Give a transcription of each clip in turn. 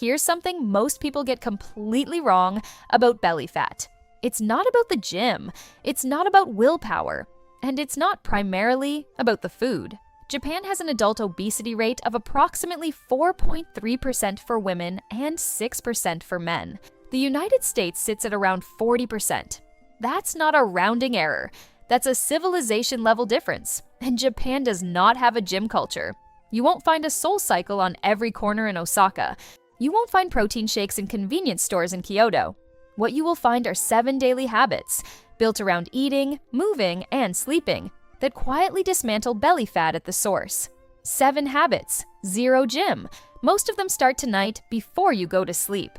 Here's something most people get completely wrong about belly fat. It's not about the gym, it's not about willpower, and it's not primarily about the food. Japan has an adult obesity rate of approximately 4.3% for women and 6% for men. The United States sits at around 40%. That's not a rounding error. That's a civilization-level difference. And Japan does not have a gym culture. You won't find a Soul Cycle on every corner in Osaka. You won't find protein shakes in convenience stores in Kyoto. What you will find are 7 daily habits, built around eating, moving, and sleeping, that quietly dismantle belly fat at the source. 7 habits, 0 gym. Most of them start tonight before you go to sleep.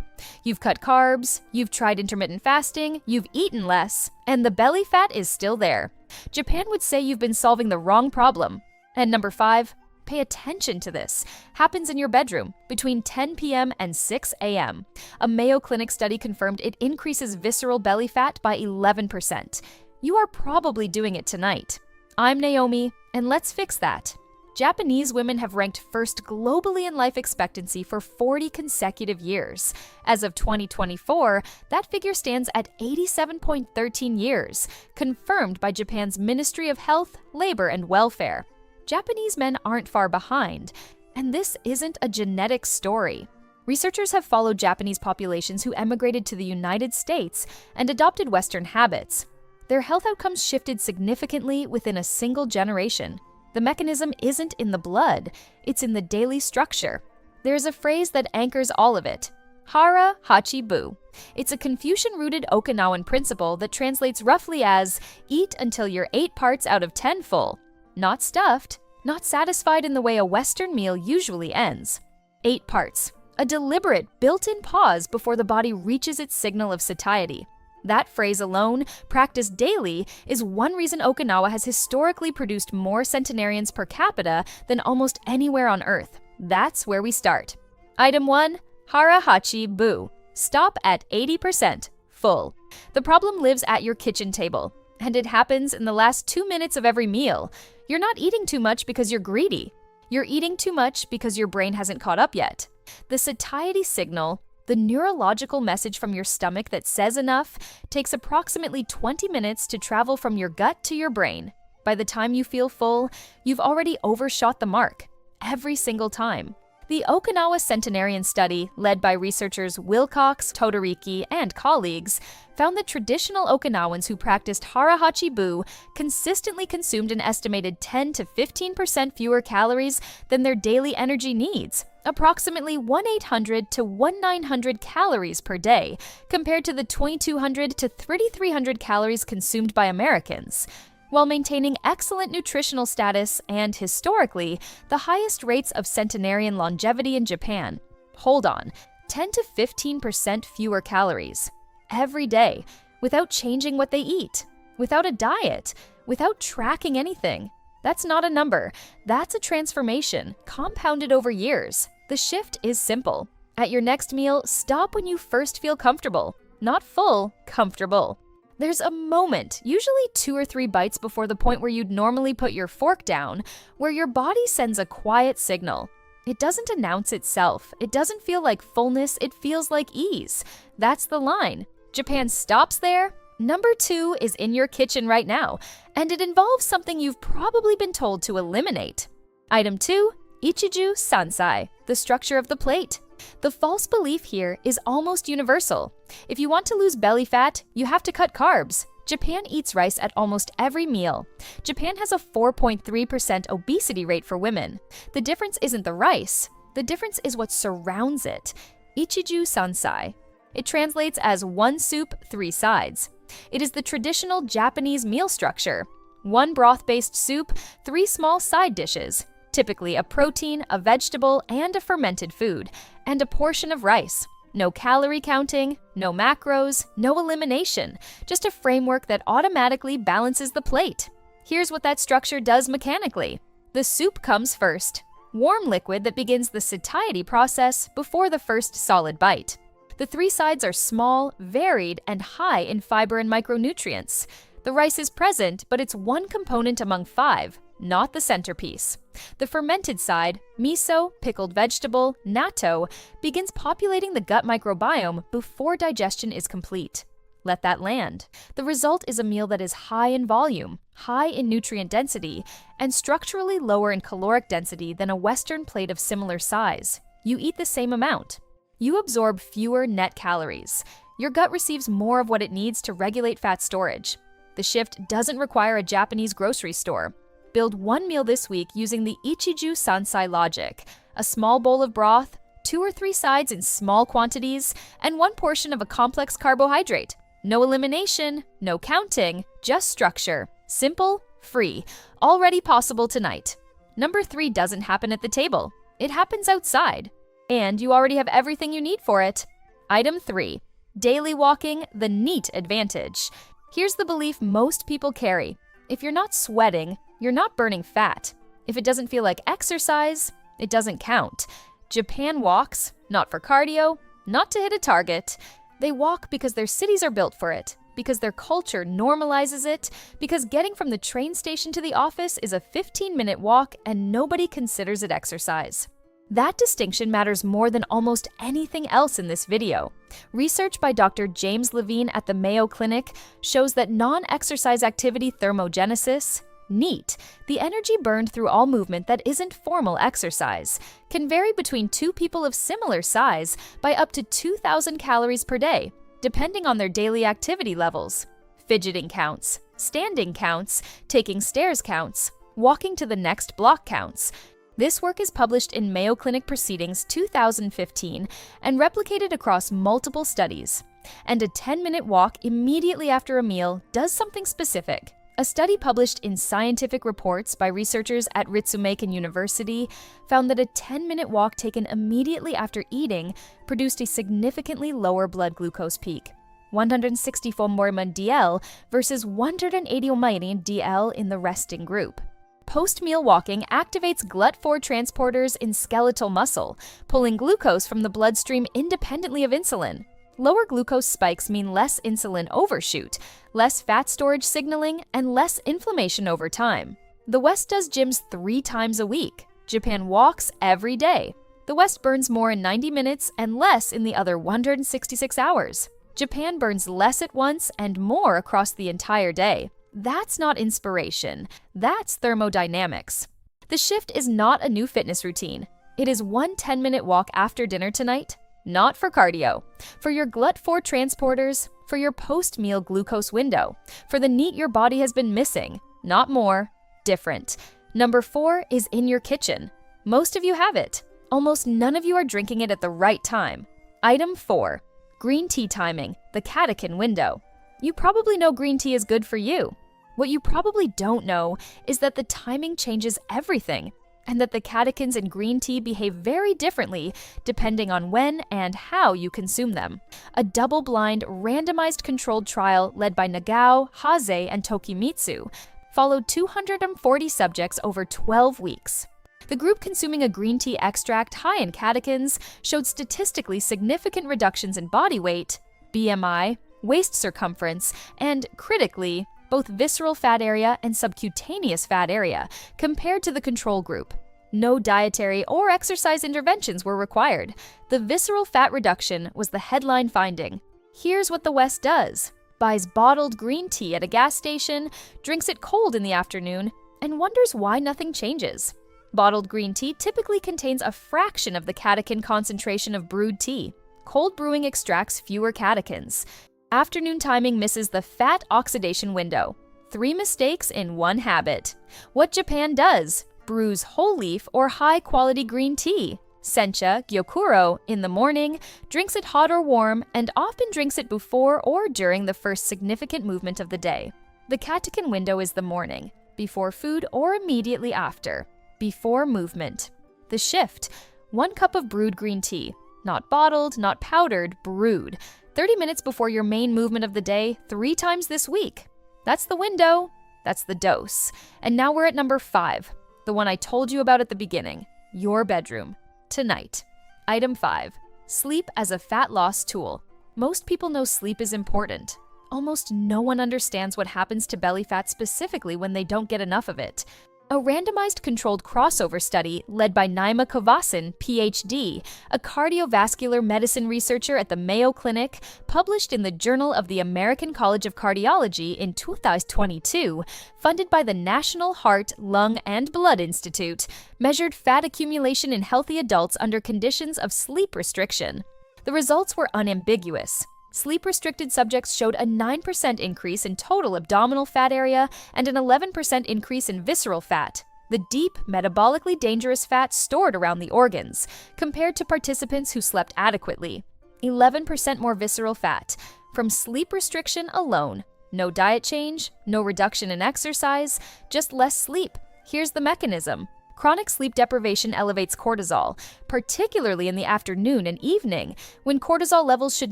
You've cut carbs, you've tried intermittent fasting, you've eaten less, and the belly fat is still there. Japan would say you've been solving the wrong problem. And number 5, pay attention to this. Happens in your bedroom between 10 p.m. and 6 a.m. A Mayo Clinic study confirmed it increases visceral belly fat by 11%. You are probably doing it tonight. I'm Naomi, and let's fix that. Japanese women have ranked first globally in life expectancy for 40 consecutive years. As of 2024, that figure stands at 87.13 years, confirmed by Japan's Ministry of Health, Labor, and Welfare. Japanese men aren't far behind, and this isn't a genetic story. Researchers have followed Japanese populations who emigrated to the United States and adopted Western habits. Their health outcomes shifted significantly within a single generation. The mechanism isn't in the blood, it's in the daily structure. There's a phrase that anchors all of it: Hara, Hachi, Bu. It's a Confucian-rooted Okinawan principle that translates roughly as, eat until you're 8 parts out of 10 full. Not stuffed, not satisfied in the way a Western meal usually ends. 8 parts, a deliberate, built-in pause before the body reaches its signal of satiety. That phrase alone, practiced daily, is one reason Okinawa has historically produced more centenarians per capita than almost anywhere on Earth. That's where we start. Item 1, Hara Hachi Bu. Stop at 80% full. The problem lives at your kitchen table, and it happens in the last 2 minutes of every meal. You're not eating too much because you're greedy. You're eating too much because your brain hasn't caught up yet. The satiety signal, the neurological message from your stomach that says enough, takes approximately 20 minutes to travel from your gut to your brain. By the time you feel full, you've already overshot the mark. Every single time. The Okinawa Centenarian Study, led by researchers Wilcox, Todoriki, and colleagues, found that traditional Okinawans who practiced Hara Hachi Bu consistently consumed an estimated 10 to 15% fewer calories than their daily energy needs, approximately 1,800 to 1,900 calories per day, compared to the 2,200 to 3,300 calories consumed by Americans, while maintaining excellent nutritional status and, historically, the highest rates of centenarian longevity in Japan. Hold on, 10 to 15% fewer calories every day, without changing what they eat, without a diet, without tracking anything. That's not a number. That's a transformation, compounded over years. The shift is simple. At your next meal, stop when you first feel comfortable. Not full, comfortable. There's a moment, usually 2 or 3 bites before the point where you'd normally put your fork down, where your body sends a quiet signal. It doesn't announce itself. It doesn't feel like fullness, it feels like ease. That's the line. Japan stops there. Number 2 is in your kitchen right now, and it involves something you've probably been told to eliminate. Item 2, Ichiju Sansai, the structure of the plate. The false belief here is almost universal. If you want to lose belly fat, you have to cut carbs. Japan eats rice at almost every meal. Japan has a 4.3% obesity rate for women. The difference isn't the rice. The difference is what surrounds it. Ichiju Sansai. It translates as 1 soup, 3 sides. It is the traditional Japanese meal structure. 1 broth-based soup, 3 small side dishes, typically a protein, a vegetable, and a fermented food, and a portion of rice. No calorie counting, no macros, no elimination, just a framework that automatically balances the plate. Here's what that structure does mechanically. The soup comes first, warm liquid that begins the satiety process before the first solid bite. The 3 sides are small, varied, and high in fiber and micronutrients. The rice is present, but it's one component among 5, not the centerpiece. The fermented side, miso, pickled vegetable, natto, begins populating the gut microbiome before digestion is complete. Let that land. The result is a meal that is high in volume, high in nutrient density, and structurally lower in caloric density than a Western plate of similar size. You eat the same amount. You absorb fewer net calories. Your gut receives more of what it needs to regulate fat storage. The shift doesn't require a Japanese grocery store. Build one meal this week using the Ichiju Sansai logic: a small bowl of broth, 2 or 3 sides in small quantities, and 1 portion of a complex carbohydrate. No elimination, no counting, just structure. Simple, free, already possible tonight. Number 3 doesn't happen at the table. It happens outside. And you already have everything you need for it. Item 3. Daily walking, the NEAT advantage. Here's the belief most people carry. If you're not sweating, you're not burning fat. If it doesn't feel like exercise, it doesn't count. Japan walks, not for cardio, not to hit a target. They walk because their cities are built for it, because their culture normalizes it, because getting from the train station to the office is a 15-minute walk and nobody considers it exercise. That distinction matters more than almost anything else in this video. Research by Dr. James Levine at the Mayo Clinic shows that non-exercise activity thermogenesis, NEAT, the energy burned through all movement that isn't formal exercise, can vary between 2 people of similar size by up to 2,000 calories per day, depending on their daily activity levels. Fidgeting counts, standing counts, taking stairs counts, walking to the next block counts. This work is published in Mayo Clinic Proceedings 2015 and replicated across multiple studies. And a 10-minute walk immediately after a meal does something specific. A study published in Scientific Reports by researchers at Ritsumeikan University found that a 10-minute walk taken immediately after eating produced a significantly lower blood glucose peak, 164 mmol dl versus 180 mmol dl in the resting group. Post-meal walking activates GLUT4 transporters in skeletal muscle, pulling glucose from the bloodstream independently of insulin. Lower glucose spikes mean less insulin overshoot, less fat storage signaling, and less inflammation over time. The West does gyms 3 times a week. Japan walks every day. The West burns more in 90 minutes and less in the other 166 hours. Japan burns less at once and more across the entire day. That's not inspiration. That's thermodynamics. The shift is not a new fitness routine. It is one 10-minute walk after dinner tonight, not for cardio, for your GLUT4 transporters, for your post-meal glucose window, for the NEAT your body has been missing, not more, different. Number 4 is in your kitchen. Most of you have it. Almost none of you are drinking it at the right time. Item 4, green tea timing, the Catechin window. You probably know green tea is good for you. What you probably don't know is that the timing changes everything, and that the catechins in green tea behave very differently depending on when and how you consume them. A double-blind, randomized controlled trial led by Nagao, Haze, and Tokimitsu followed 240 subjects over 12 weeks. The group consuming a green tea extract high in catechins showed statistically significant reductions in body weight, BMI, waist circumference, and, critically, both visceral fat area and subcutaneous fat area compared to the control group. No dietary or exercise interventions were required. The visceral fat reduction was the headline finding. Here's what the West does: buys bottled green tea at a gas station, drinks it cold in the afternoon, and wonders why nothing changes. Bottled green tea typically contains a fraction of the catechin concentration of brewed tea. Cold brewing extracts fewer catechins. Afternoon timing misses the fat oxidation window. 3 mistakes in 1 habit. What Japan does: brews whole leaf or high-quality green tea, sencha, gyokuro, in the morning, drinks it hot or warm, and often drinks it before or during the first significant movement of the day. The catechin window is the morning, before food or immediately after, before movement. The shift: 1 cup of brewed green tea, not bottled, not powdered, brewed, 30 minutes before your main movement of the day, 3 times this week. That's the window. That's the dose. And now we're at number 5, the one I told you about at the beginning: your bedroom. Tonight. Item 5, sleep as a fat loss tool. Most people know sleep is important. Almost no one understands what happens to belly fat specifically when they don't get enough of it. A randomized controlled crossover study led by Naima Kovasin, PhD, a cardiovascular medicine researcher at the Mayo Clinic, published in the Journal of the American College of Cardiology in 2022, funded by the National Heart, Lung, and Blood Institute, measured fat accumulation in healthy adults under conditions of sleep restriction. The results were unambiguous. Sleep-restricted subjects showed a 9% increase in total abdominal fat area and an 11% increase in visceral fat, the deep, metabolically dangerous fat stored around the organs, compared to participants who slept adequately. 11% more visceral fat from sleep restriction alone. No diet change, no reduction in exercise, just less sleep. Here's the mechanism. Chronic sleep deprivation elevates cortisol, particularly in the afternoon and evening, when cortisol levels should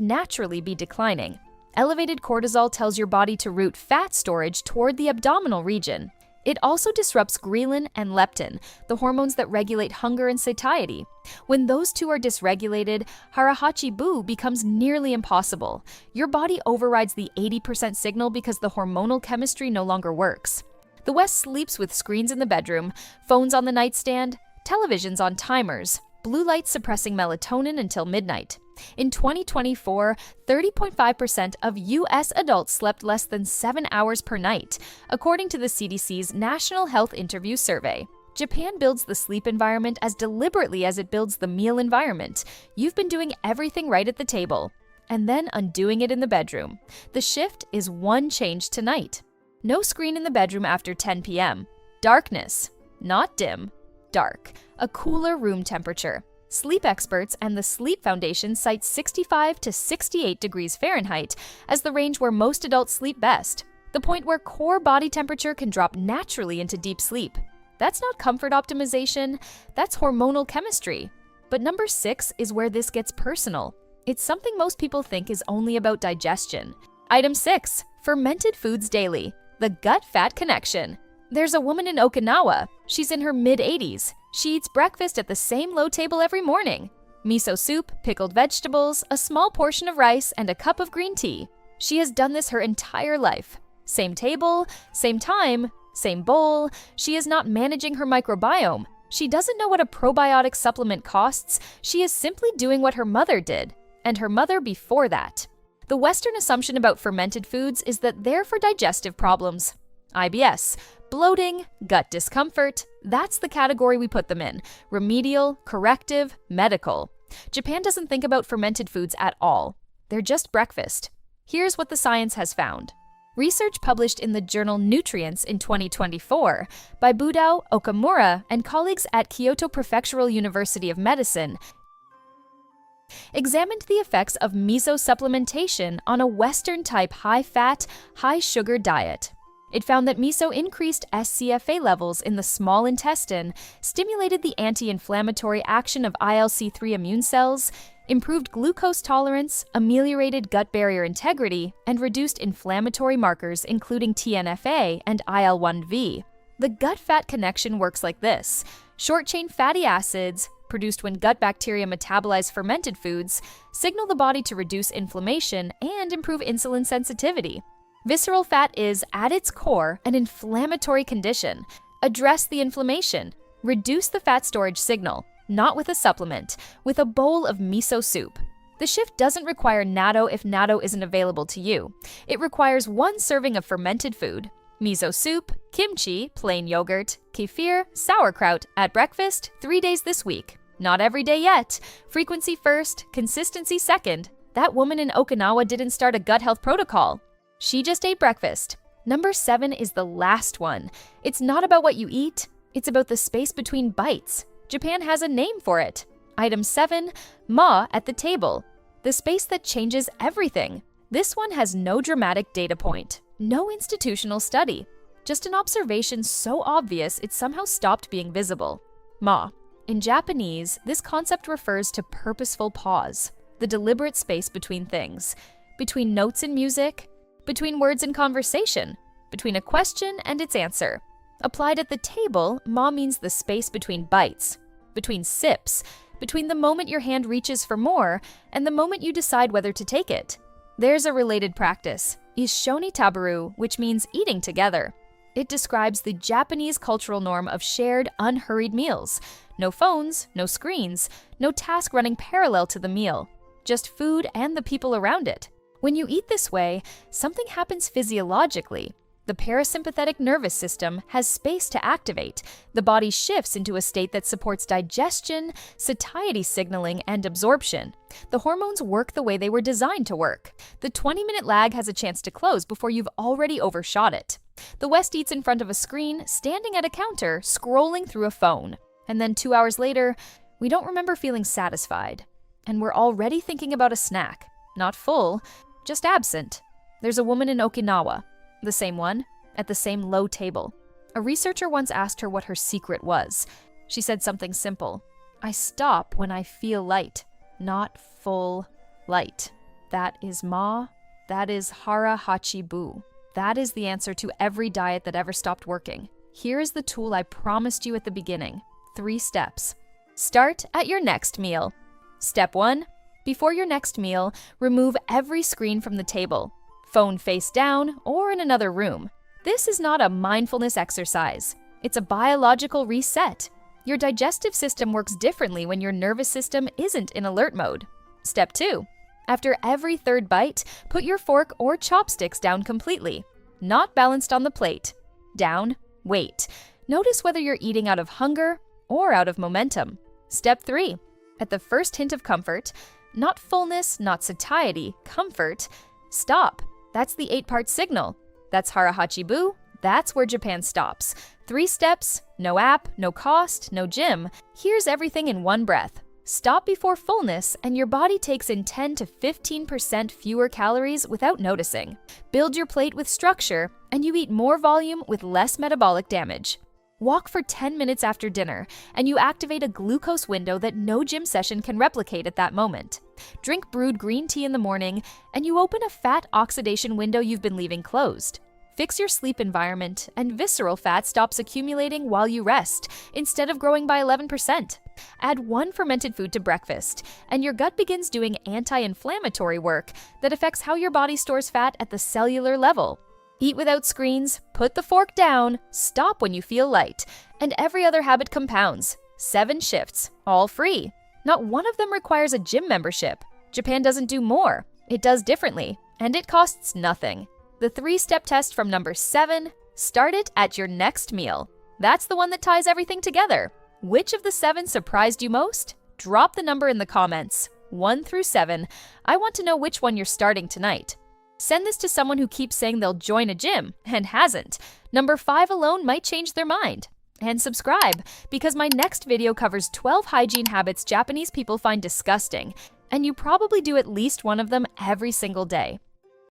naturally be declining. Elevated cortisol tells your body to route fat storage toward the abdominal region. It also disrupts ghrelin and leptin, the hormones that regulate hunger and satiety. When those two are dysregulated, Hara Hachi becomes nearly impossible. Your body overrides the 80% signal because the hormonal chemistry no longer works. The West sleeps with screens in the bedroom, phones on the nightstand, televisions on timers, blue light suppressing melatonin until midnight. In 2024, 30.5% of U.S. adults slept less than 7 hours per night, according to the CDC's National Health Interview Survey. Japan builds the sleep environment as deliberately as it builds the meal environment. You've been doing everything right at the table, and then undoing it in the bedroom. The shift is one change tonight. No screen in the bedroom after 10 p.m. Darkness. Not dim. Dark. A cooler room temperature. Sleep experts and the Sleep Foundation cite 65 to 68 degrees Fahrenheit as the range where most adults sleep best, the point where core body temperature can drop naturally into deep sleep. That's not comfort optimization, that's hormonal chemistry. But number 6 is where this gets personal. It's something most people think is only about digestion. Item 6. Fermented foods daily. The gut-fat connection. There's a woman in Okinawa. She's in her mid-80s. She eats breakfast at the same low table every morning. Miso soup, pickled vegetables, a small portion of rice, and a cup of green tea. She has done this her entire life. Same table, same time, same bowl. She is not managing her microbiome. She doesn't know what a probiotic supplement costs. She is simply doing what her mother did, and her mother before that. The Western assumption about fermented foods is that they're for digestive problems. IBS, bloating, gut discomfort, that's the category we put them in. Remedial, corrective, medical. Japan doesn't think about fermented foods at all. They're just breakfast. Here's what the science has found. Research published in the journal Nutrients in 2024 by Budao, Okamura, and colleagues at Kyoto Prefectural University of Medicine examined the effects of miso supplementation on a Western-type high-fat, high-sugar diet. It found that miso increased SCFA levels in the small intestine, stimulated the anti-inflammatory action of ILC3 immune cells, improved glucose tolerance, ameliorated gut barrier integrity, and reduced inflammatory markers including TNFA and IL-1V. The gut-fat connection works like this. Short-chain fatty acids, produced when gut bacteria metabolize fermented foods, signal the body to reduce inflammation and improve insulin sensitivity. Visceral fat is, at its core, an inflammatory condition. Address the inflammation. Reduce the fat storage signal, not with a supplement, with a bowl of miso soup. The shift doesn't require natto if natto isn't available to you. It requires one serving of fermented food. Miso soup, kimchi, plain yogurt, kefir, sauerkraut at breakfast 3 days this week. Not every day yet. Frequency first, consistency second. That woman in Okinawa didn't start a gut health protocol. She just ate breakfast. Number 7 is the last one. It's not about what you eat, it's about the space between bites. Japan has a name for it. Item 7, ma at the table. The space that changes everything. This one has no dramatic data point, no institutional study. Just an observation so obvious it somehow stopped being visible. Ma. In Japanese, this concept refers to purposeful pause, the deliberate space between things, between notes in music, between words in conversation, between a question and its answer. Applied at the table, ma means the space between bites, between sips, between the moment your hand reaches for more and the moment you decide whether to take it. There's a related practice, ishoni tabaru, which means eating together. It describes the Japanese cultural norm of shared, unhurried meals. No phones, no screens, no task running parallel to the meal. Just food and the people around it. When you eat this way, something happens physiologically. The parasympathetic nervous system has space to activate. The body shifts into a state that supports digestion, satiety signaling, and absorption. The hormones work the way they were designed to work. The 20-minute lag has a chance to close before you've already overshot it. The West eats in front of a screen, standing at a counter, scrolling through a phone. And then 2 hours later, we don't remember feeling satisfied. And we're already thinking about a snack. Not full, just absent. There's a woman in Okinawa, the same one, at the same low table. A researcher once asked her what her secret was. She said something simple. I stop when I feel light, not full light. That is Ma. That is Hara Hachi Bu. That is the answer to every diet that ever stopped working. Here is the tool I promised you at the beginning. 3 steps. Start at your next meal. Step 1. Before your next meal, remove every screen from the table. Phone face down or in another room. This is not a mindfulness exercise. It's a biological reset. Your digestive system works differently when your nervous system isn't in alert mode. Step 2. After every third bite, put your fork or chopsticks down completely. Not balanced on the plate. Down, wait. Notice whether you're eating out of hunger or out of momentum. Step 3. At the first hint of comfort, not fullness, not satiety, comfort, stop. That's the 8-part signal. That's Hara Hachi Bu. That's where Japan stops. 3 steps, no app, no cost, no gym. Here's everything in one breath. Stop before fullness, and your body takes in 10 to 15% fewer calories without noticing. Build your plate with structure, and you eat more volume with less metabolic damage. Walk for 10 minutes after dinner, and you activate a glucose window that no gym session can replicate at that moment. Drink brewed green tea in the morning, and you open a fat oxidation window you've been leaving closed. Fix your sleep environment, and visceral fat stops accumulating while you rest, instead of growing by 11%. Add 1 fermented food to breakfast, and your gut begins doing anti-inflammatory work that affects how your body stores fat at the cellular level. Eat without screens, put the fork down, stop when you feel light, and every other habit compounds. 7 shifts, all free. Not one of them requires a gym membership. Japan doesn't do more. It does differently, and it costs nothing. The 3-step test from number 7, start it at your next meal. That's the one that ties everything together. Which of the 7 surprised you most? Drop the number in the comments. 1 through 7. I want to know which one you're starting tonight. Send this to someone who keeps saying they'll join a gym and hasn't. Number 5 alone might change their mind. And subscribe, because my next video covers 12 hygiene habits Japanese people find disgusting, and you probably do at least one of them every single day.